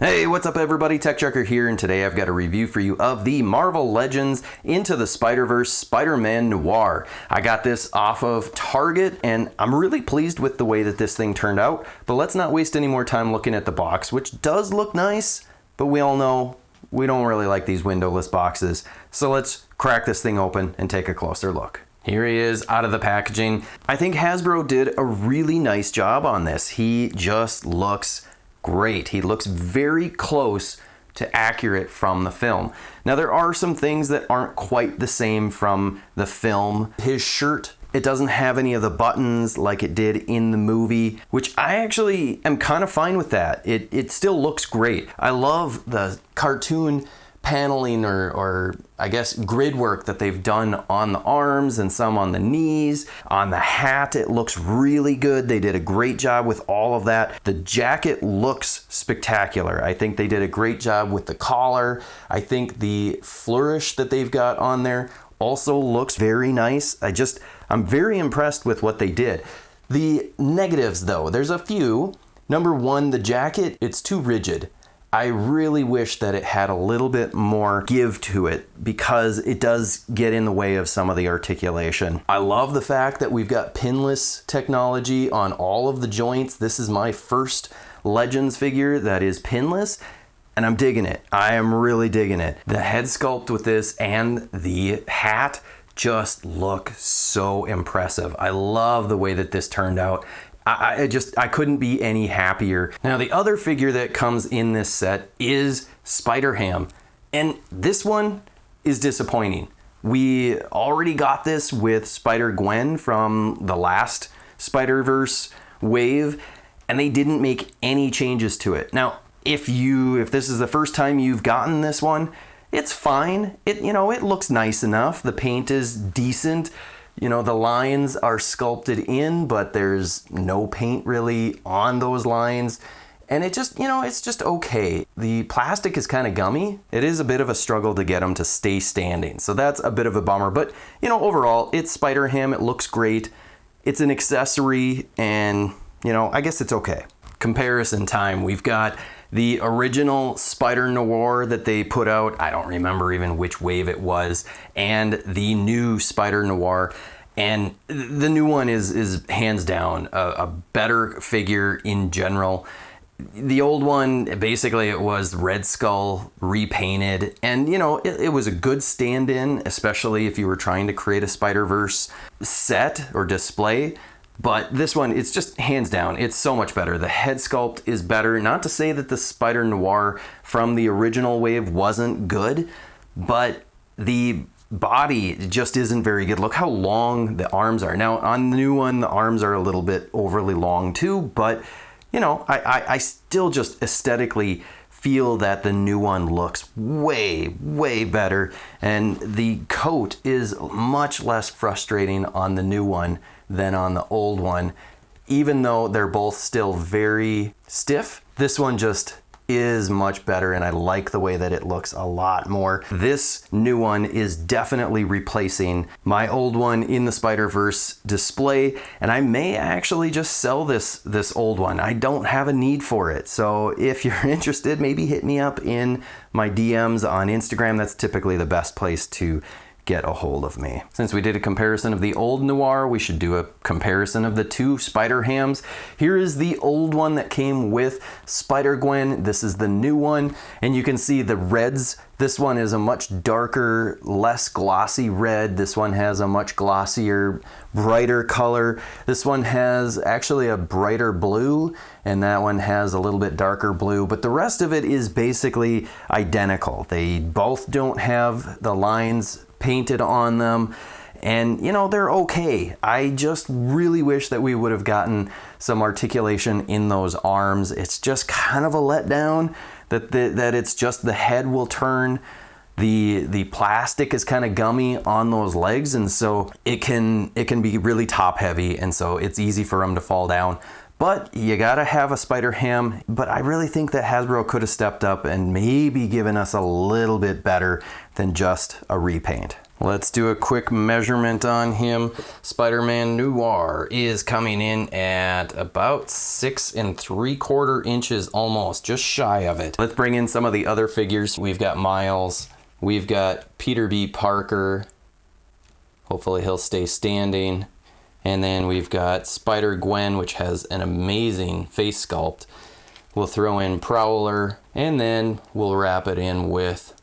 Hey, what's up everybody? TechChucker here, and today I've got a review for you of the Marvel Legends Into the Spider-Verse Spider-Man Noir. I got this off of Target, and I'm really pleased with the way that this thing turned out, but let's not waste any more time looking at the box, which does look nice, but we all know we don't really like these windowless boxes. So let's crack this thing open and take a closer look. Here he is out of the packaging. I think Hasbro did a really nice job on this. He just looks great. He looks very close to accurate from the film. Now there are some things that aren't quite the same from the film. His shirt, it doesn't have any of the buttons like it did in the movie, which I actually am kind of fine with that. It still looks great. I love the cartoon paneling or I guess grid work that they've done on the arms and some on the knees. On the hat, it looks really good. They did a great job with all of that. The jacket looks spectacular. I think they did a great job with the collar. I think the flourish that they've got on there also looks very nice. I'm very impressed with what they did. The negatives though, there's a few. Number one, the jacket, it's too rigid. I really wish that it had a little bit more give to it because it does get in the way of some of the articulation. I love the fact that we've got pinless technology on all of the joints. This is my first Legends figure that is pinless, and I'm digging it. I am really digging it. The head sculpt with this and the hat just look so impressive. I love the way that this turned out. I couldn't be any happier. Now the other figure that comes in this set is Spider-Ham, and this one is disappointing. We already got this with Spider-Gwen from the last Spider-Verse wave, and they didn't make any changes to it. Now if this is the first time you've gotten this one, it's fine. It looks nice enough. The paint is decent. The lines are sculpted in, but there's no paint really on those lines. And it just, it's just okay. The plastic is kind of gummy. It is a bit of a struggle to get them to stay standing. So that's a bit of a bummer. But, overall, it's Spider-Ham. It looks great. It's an accessory, and, I guess it's okay. Comparison time. We've got the original Spider-Noir that they put out, I don't remember even which wave it was, and the new Spider-Noir. And the new one is hands down a better figure in general. The old one, basically it was Red Skull repainted, and it was a good stand-in, especially if you were trying to create a Spider-Verse set or display. But this one, it's just hands down, it's so much better. The head sculpt is better. Not to say that the Spider-Noir from the original wave wasn't good, but the body just isn't very good. Look how long the arms are. Now, on the new one, the arms are a little bit overly long too, but, I still just aesthetically feel that the new one looks way, way better. And the coat is much less frustrating on the new one than on the old one. Even though they're both still very stiff, this one just is much better, and I like the way that it looks a lot more. This new one is definitely replacing my old one in the Spider-Verse display, and I may actually just sell this old one. I don't have a need for it. So if you're interested, maybe hit me up in my DMs on Instagram. That's typically the best place to get a hold of me. Since we did a comparison of the old Noir, we should do a comparison of the two Spider-Hams. Here is the old one that came with Spider-Gwen. This is the new one, and you can see the reds. This one is a much darker, less glossy red. This one has a much glossier, brighter color. This one has actually a brighter blue, and that one has a little bit darker blue, but the rest of it is basically identical. They both don't have the lines painted on them, and they're okay. I just really wish that we would have gotten some articulation in those arms. It's just kind of a letdown that it's just the head will turn. The plastic is kind of gummy on those legs, and so it can be really top heavy, and so it's easy for them to fall down. But you gotta have a Spider-Ham. But I really think that Hasbro could have stepped up and maybe given us a little bit better than just a repaint. Let's do a quick measurement on him. Spider-Man Noir is coming in at about 6 3/4 inches, almost, just shy of it. Let's bring in some of the other figures. We've got Miles, we've got Peter B. Parker. Hopefully he'll stay standing. And then we've got Spider-Gwen, which has an amazing face sculpt. We'll throw in Prowler, and then we'll wrap it in with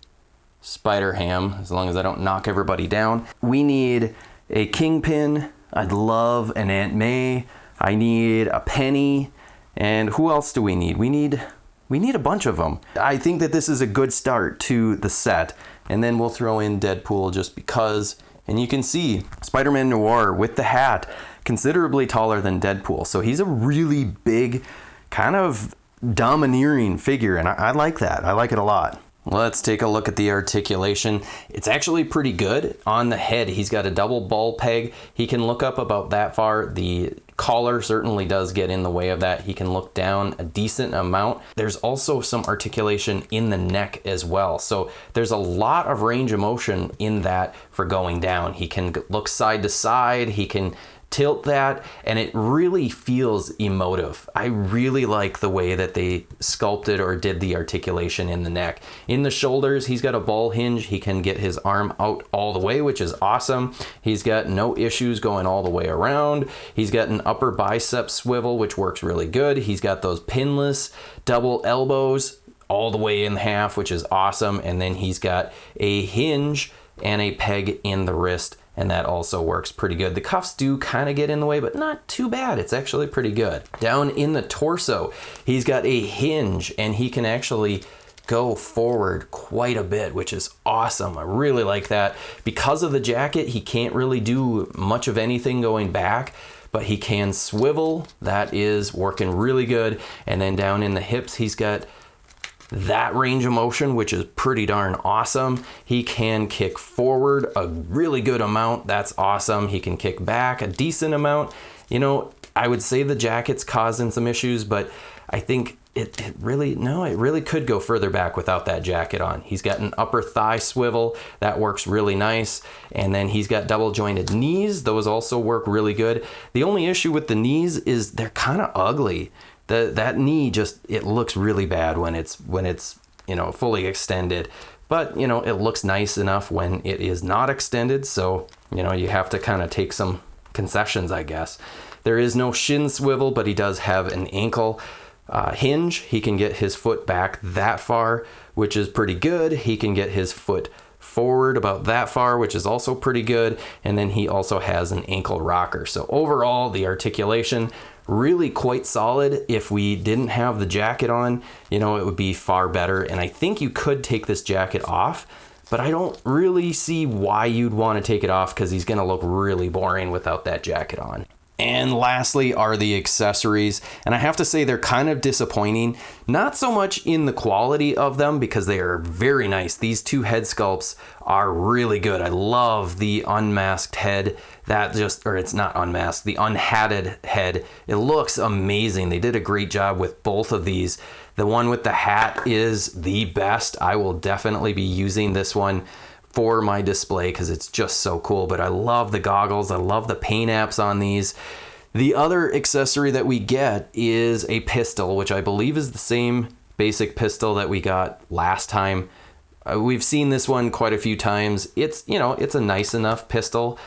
Spider-Ham, as long as I don't knock everybody down. We need a Kingpin. I'd love an Aunt May. I need a Penny. And who else do we need? We need a bunch of them. I think that this is a good start to the set. And then we'll throw in Deadpool just because. And you can see Spider-Man Noir with the hat, considerably taller than Deadpool. So he's a really big, kind of domineering figure. And I like that. I like it a lot. Let's take a look at the articulation. It's actually pretty good. On the head, he's got a double ball peg. He can look up about that far. The collar certainly does get in the way of that. He can look down a decent amount. There's also some articulation in the neck as well. So there's a lot of range of motion in that for going down. He can look side to side. He can tilt that, and it really feels emotive. I really like the way that they sculpted or did the articulation in the neck. In the shoulders, he's got a ball hinge. He can get his arm out all the way, which is awesome. He's got no issues going all the way around. He's got an upper bicep swivel, which works really good. He's got those pinless double elbows all the way in half, which is awesome. And then he's got a hinge and a peg in the wrist, and that also works pretty good. The cuffs do kind of get in the way, but not too bad. It's actually pretty good. Down in the torso, he's got a hinge, and he can actually go forward quite a bit, which is awesome. I really like that. Because of the jacket, he can't really do much of anything going back, but he can swivel. That is working really good. And then down in the hips, he's got that range of motion, which is pretty darn awesome. He can kick forward a really good amount. That's awesome. He can kick back a decent amount. You know, I would say the jacket's causing some issues, but I think it really could go further back without that jacket on. He's got an upper thigh swivel that works really nice. And then he's got double jointed knees. Those also work really good. The only issue with the knees is they're kind of ugly. That knee just, it looks really bad when it's fully extended, but it looks nice enough when it is not extended. So you have to kind of take some concessions, I guess. There is no shin swivel, but he does have an ankle hinge. He can get his foot back that far, which is pretty good. He can get his foot forward about that far, which is also pretty good. And then he also has an ankle rocker. So overall, the articulation really quite solid. If we didn't have the jacket on, it would be far better. And I think you could take this jacket off, but I don't really see why you'd want to take it off, because he's going to look really boring without that jacket on. And lastly are the accessories. And I have to say they're kind of disappointing. Not so much in the quality of them, because they are very nice. These two head sculpts are really good. I love the unmasked head. It's not unmasked, the unhatted head. It looks amazing. They did a great job with both of these. The one with the hat is the best. I will definitely be using this one for my display because it's just so cool. But I love the goggles. I love the paint apps on these. The other accessory that we get is a pistol, which I believe is the same basic pistol that we got last time. We've seen this one quite a few times. It's a nice enough pistol,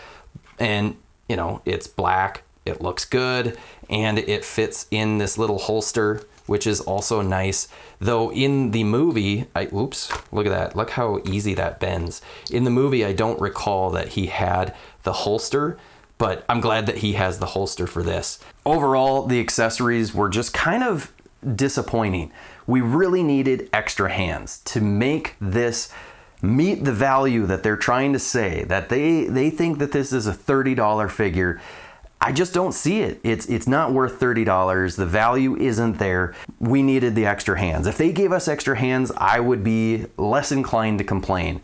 and it's black. It looks good, and it fits in this little holster, which is also nice. Though in the movie, look at that. Look how easy that bends. In the movie, I don't recall that he had the holster, but I'm glad that he has the holster for this. Overall, the accessories were just kind of disappointing. We really needed extra hands to make this meet the value that they're trying to say, that they think that this is a $30 figure. I just don't see it. It's not worth $30. The value isn't there. We needed the extra hands. If they gave us extra hands, I would be less inclined to complain.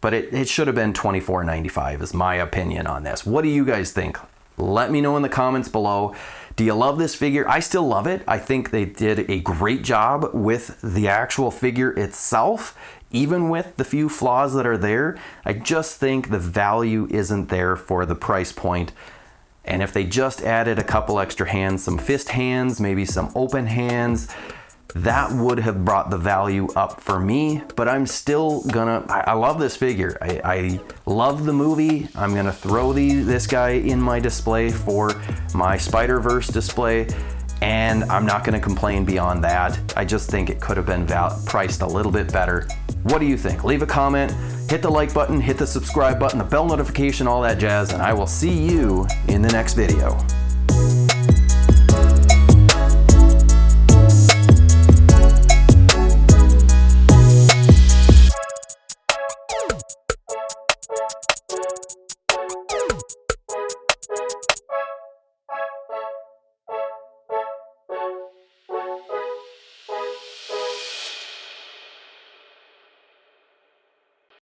But it should have been $24.95 is my opinion on this. What do you guys think? Let me know in the comments below. Do you love this figure? I still love it. I think they did a great job with the actual figure itself, even with the few flaws that are there. I just think the value isn't there for the price point. And if they just added a couple extra hands, some fist hands, maybe some open hands, that would have brought the value up for me. But I'm still gonna, I love this figure. I love the movie. I'm gonna throw this guy in my display for my Spider-Verse display, and I'm not gonna complain beyond that. I just think it could have been priced a little bit better. What do you think? Leave a comment, hit the like button, hit the subscribe button, the bell notification, all that jazz, and I will see you in the next video.